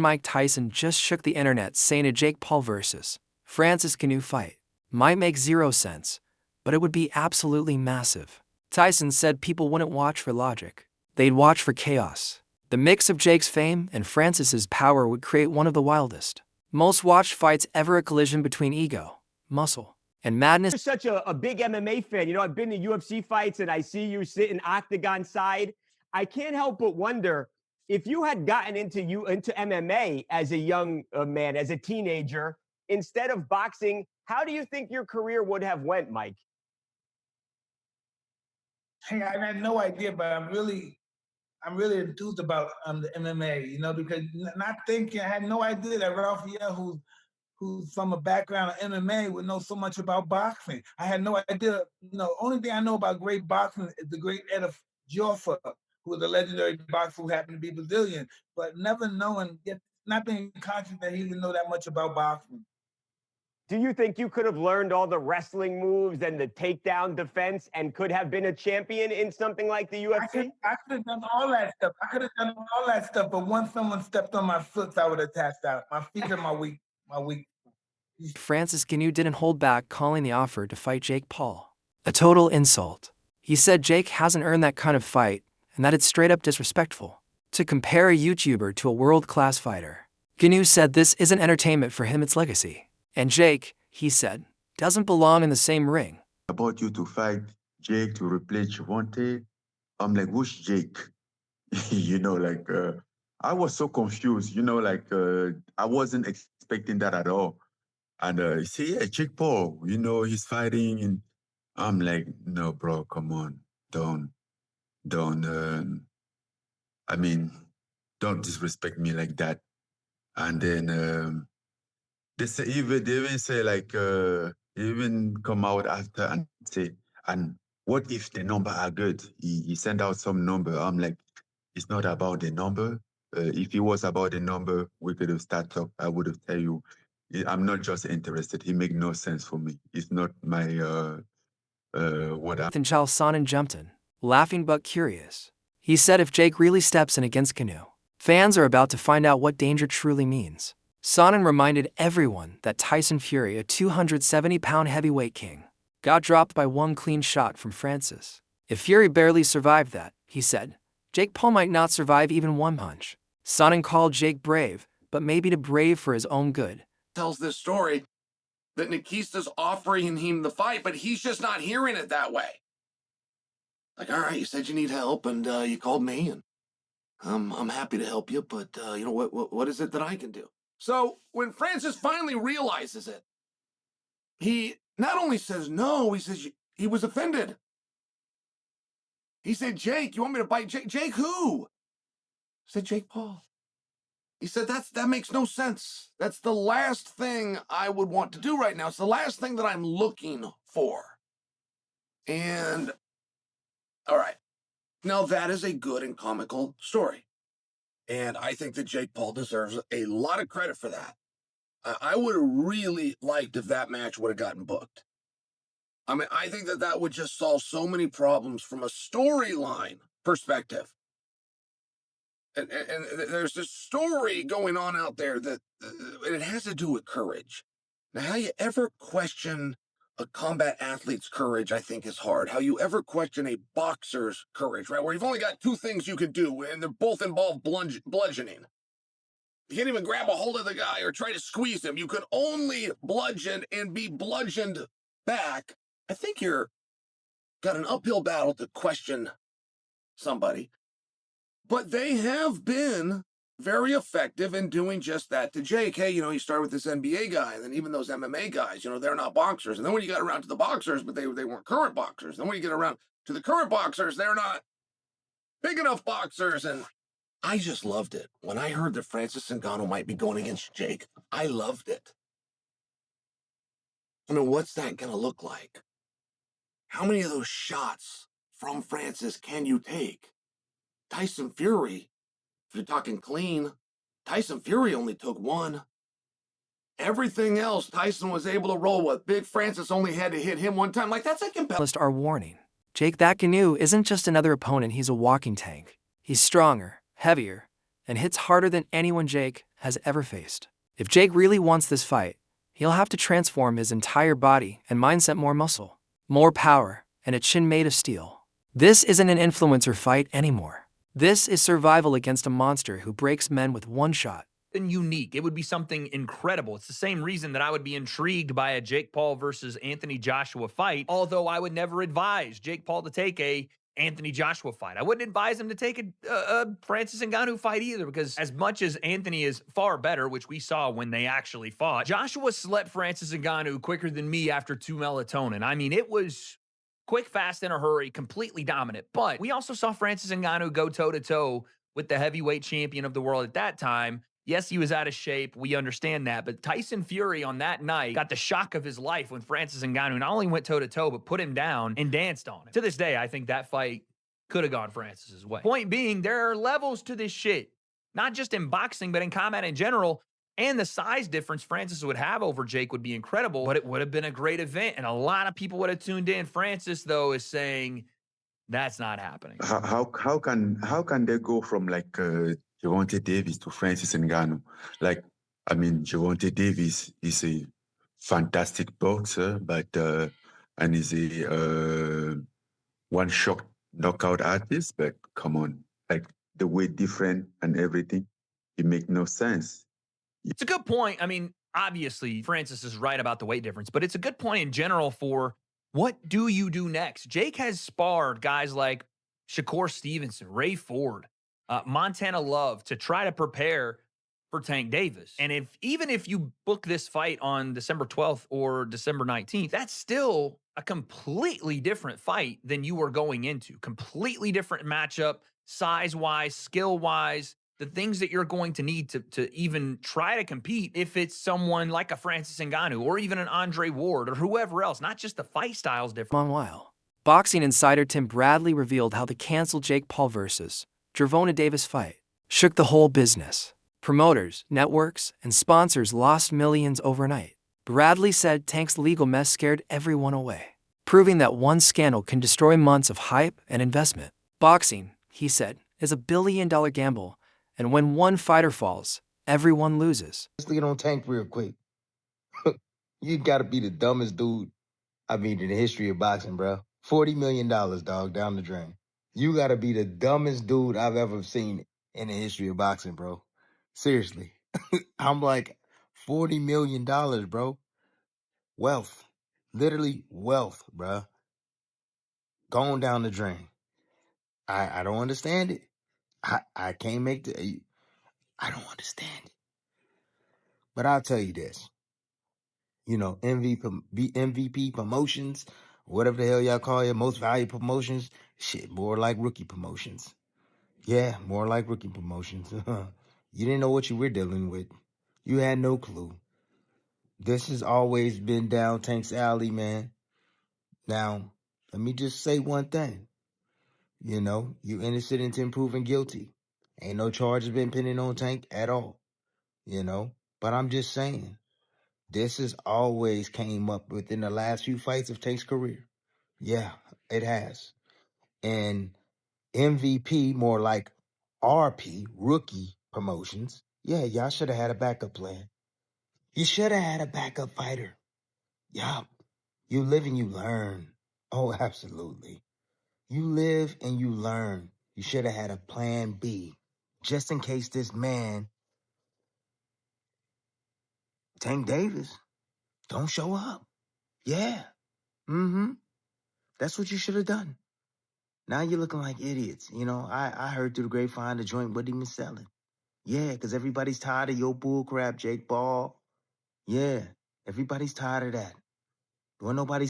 Mike Tyson just shook the internet saying a Jake Paul vs. Francis Ngannou fight might make zero sense, but it would be absolutely massive. Tyson said people wouldn't watch for logic. They'd watch for chaos. The mix of Jake's fame and Francis's power would create one of the wildest, most watched fights ever, a collision between ego, muscle, and madness. You're such a big MMA fan. You know, I've been to UFC fights and I see you sitting octagon side. I can't help but wonder if you had gotten into MMA as a young man, as a teenager, instead of boxing, how do you think your career would have went, Mike? Hey, I had no idea, but I'm really enthused about the MMA, you know, because not thinking, I had no idea that Raphael, who's from a background of MMA, would know so much about boxing. I had no idea. You know, only thing I know about great boxing is the great Ed Joffa, who was a legendary boxer who happened to be Brazilian, but never knowing, yet not being conscious that he didn't know that much about boxing. Do you think you could have learned all the wrestling moves and the takedown defense and could have been a champion in something like the UFC? I could have done all that stuff. I could have done all that stuff, but once someone stepped on my foot, I would have tapped out. My feet are my weak. Francis Ngannou didn't hold back, calling the offer to fight Jake Paul a total insult. He said Jake hasn't earned that kind of fight and that it's straight up disrespectful to compare a YouTuber to a world-class fighter. Ngannou said this isn't entertainment for him, it's legacy. And Jake, he said, doesn't belong in the same ring. About you to fight Jake to replace Javante, I'm like, who's Jake? You know, like, I was so confused, you know, like, I wasn't expecting that at all. And he said, yeah, Jake Paul, you know, he's fighting. And I'm like, no, bro, come on. Don't disrespect me like that. And then they even say like, even come out after and say, and what if the number are good? He sent out some number. I'm like, it's not about the number. If it was about the number, we could have started talk. I would have tell you, I'm not just interested. It make no sense for me. It's not my what I. And Chael Sonnen jumped in, laughing but curious. He said if Jake really steps in against Ngannou, fans are about to find out what danger truly means. Sonnen reminded everyone that Tyson Fury, a 270-pound heavyweight king, got dropped by one clean shot from Francis. If Fury barely survived that, he said, Jake Paul might not survive even one punch. Sonnen called Jake brave, but maybe too brave for his own good. Tells this story that Nikista's offering him the fight, but he's just not hearing it that way. Like, all right, you said you need help, and you called me, and I'm happy to help you, but you know what is it that I can do? So when Francis finally realizes it, he not only says no, he says he was offended. He said, Jake, you want me to bite Jake? Jake who? I said, Jake Paul. He said, that makes no sense. That's the last thing I would want to do right now. It's the last thing that I'm looking for. And, all right. Now, that is a good and comical story. And I think that Jake Paul deserves a lot of credit for that. I would have really liked if that match would have gotten booked. I mean, I think that would just solve so many problems from a storyline perspective. And there's this story going on out there that it has to do with courage. Now, how you ever question a combat athlete's courage, I think, is hard. How you ever question a boxer's courage, right? Where you've only got two things you could do, and they're both involve bludgeoning. You can't even grab a hold of the guy or try to squeeze him. You can only bludgeon and be bludgeoned back. I think you're got an uphill battle to question somebody. But they have been very effective in doing just that to Jake. Hey, you know, you start with this NBA guy, and then even those MMA guys, you know, they're not boxers. And then when you got around to the boxers, but they weren't current boxers. Then when you get around to the current boxers, they're not big enough boxers. And I just loved it. When I heard that Francis Ngannou might be going against Jake, I loved it. I mean, what's that going to look like? How many of those shots from Francis can you take? Tyson Fury, if you're talking clean, Tyson Fury only took one. Everything else, Tyson was able to roll with. Big Francis only had to hit him one time. Like, that's a compelling. Our warning. Jake Ngannou isn't just another opponent, he's a walking tank. He's stronger, heavier, and hits harder than anyone Jake has ever faced. If Jake really wants this fight, he'll have to transform his entire body and mindset: more muscle, more power, and a chin made of steel. This isn't an influencer fight anymore. This is survival against a monster who breaks men with one shot. And unique. It would be something incredible. It's the same reason that I would be intrigued by a Jake Paul versus Anthony Joshua fight, although I would never advise Jake Paul to take a Anthony Joshua fight. I wouldn't advise him to take a Francis Ngannou fight either, because as much as Anthony is far better, which we saw when they actually fought, Joshua slept Francis Ngannou quicker than me after 2 melatonin. I mean, it was quick, fast, in a hurry, completely dominant. But we also saw Francis Ngannou go toe-to-toe with the heavyweight champion of the world at that time. Yes, he was out of shape. We understand that. But Tyson Fury on that night got the shock of his life when Francis Ngannou not only went toe-to-toe, but put him down and danced on him. To this day, I think that fight could have gone Francis's way. Point being, there are levels to this shit. Not just in boxing, but in combat in general. And the size difference Francis would have over Jake would be incredible, but it would have been a great event. And a lot of people would have tuned in. Francis, though, is saying that's not happening. How can they go from like Gervonta Davis to Francis Ngannou? Like, I mean, Gervonta Davis is a fantastic boxer, but and is a one-shot knockout artist. But come on, like the weight different and everything, it makes no sense. It's a good point. I mean, obviously, Francis is right about the weight difference, but it's a good point in general for what do you do next? Jake has sparred guys like Shakur Stevenson, Ray Ford, Montana Love to try to prepare for Tank Davis. And even if you book this fight on December 12th or December 19th, that's still a completely different fight than you were going into. Completely different matchup, size-wise, skill-wise. The things that you're going to need to even try to compete if it's someone like a Francis Ngannou or even an Andre Ward or whoever else, not just the fight style's different. Meanwhile, boxing insider Tim Bradley revealed how the canceled Jake Paul versus Gervonta Davis fight shook the whole business. Promoters, networks, and sponsors lost millions overnight. Bradley said Tank's legal mess scared everyone away, proving that one scandal can destroy months of hype and investment. Boxing, he said, is a billion-dollar gamble. And when one fighter falls, everyone loses. Let's get on Tank real quick. You gotta be the dumbest dude, in the history of boxing, bro. $40 million, dog, down the drain. You gotta be the dumbest dude I've ever seen in the history of boxing, bro. Seriously. I'm like, $40 million, bro. Wealth. Literally wealth, bro. Going down the drain. I don't understand it. I can't make I don't understand it. But I'll tell you this. MVP promotions, whatever the hell y'all call it, most valuable promotions, shit, more like rookie promotions. Yeah, more like rookie promotions. You didn't know what you were dealing with. You had no clue. This has always been down Tank's alley, man. Now, let me just say one thing. You innocent until proven guilty. Ain't no charges been pending on Tank at all. But I'm just saying. This has always came up within the last few fights of Tank's career. Yeah, it has. And MVP, more like RP, rookie promotions. Yeah, y'all should have had a backup plan. You should have had a backup fighter. Yup. You live and you learn. Oh, absolutely. You live and you learn. You should have had a plan B. Just in case this man, Tank Davis, don't show up. Yeah. That's what you should have done. Now you're looking like idiots. I heard through the grapevine the joint wasn't even selling. Yeah, because everybody's tired of your bull crap, Jake Paul. Yeah, everybody's tired of that. When nobody's